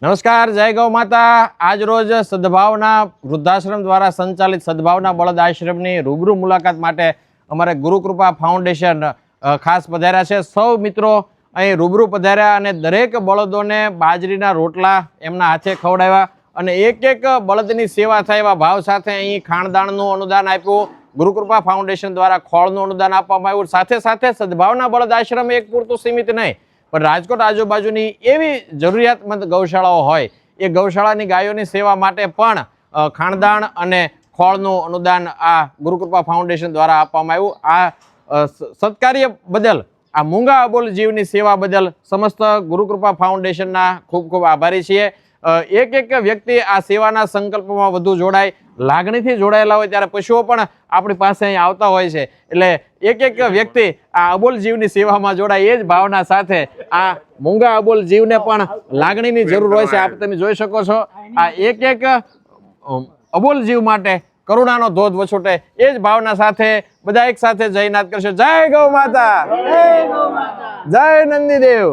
નમસ્કાર, જય ગૌ માતા। આજ રોજ સદભાવના વૃદ્ધાશ્રમ દ્વારા સંચાલિત સદભાવના બળદ આશ્રમની રૂબરૂ મુલાકાત માટે અમારે ગુરુકૃપા ફાઉન્ડેશન ખાસ પધાર્યા છે। સૌ મિત્રો અહીં રૂબરૂ પધાર્યા અને દરેક બળદોને બાજરીના રોટલા એમના હાથે ખવડાવ્યા અને એક બળદની સેવા થાય એવા ભાવ સાથે અહીં ખાણદાણનું અનુદાન આપ્યું। ગુરુકૃપા ફાઉન્ડેશન દ્વારા ખોળનું અનુદાન આપવામાં આવ્યું। સાથે સાથે સદભાવના બળદ આશ્રમ એક પૂરતું સીમિત નહીં, પણ રાજકોટ આજુબાજુની એવી જરૂરિયાતમંદ ગૌશાળાઓ હોય એ ગૌશાળાની ગાયોની સેવા માટે પણ ખાણદાણ અને ખોળનું અનુદાન આ ગુરુકૃપા ફાઉન્ડેશન દ્વારા આપવામાં આવ્યું। આ સત્કાર્ય બદલ, આ મૂંગા અબોલ જીવની સેવા બદલ સમસ્ત ગુરુકૃપા ફાઉન્ડેશનના ખૂબ ખૂબ આભારી છીએ। એક વ્યક્તિ આ સેવાના સંકલ્પમાં વધુ જોડાય, લાગણીથી જોડાયેલા હોય ત્યારે પશુઓ પણ આપણી પાસે અહીં આવતા હોય છે, એટલે એક વ્યક્તિ આ અબોલ જીવની સેવામાં જોડાય એ જ ભાવના સાથે આ મૂંગા અબોલ જીવને પણ લાગણીની જરૂર હોય છે। આપ તમે જોઈ શકો છો આ એક અબોલ જીવ માટે કરુણાનો ધોધ વછોટે એ જ ભાવના સાથે બધા એક સાથે જયનાદ કરશે। જય ગૌ માતા, જય નંદીદેવ।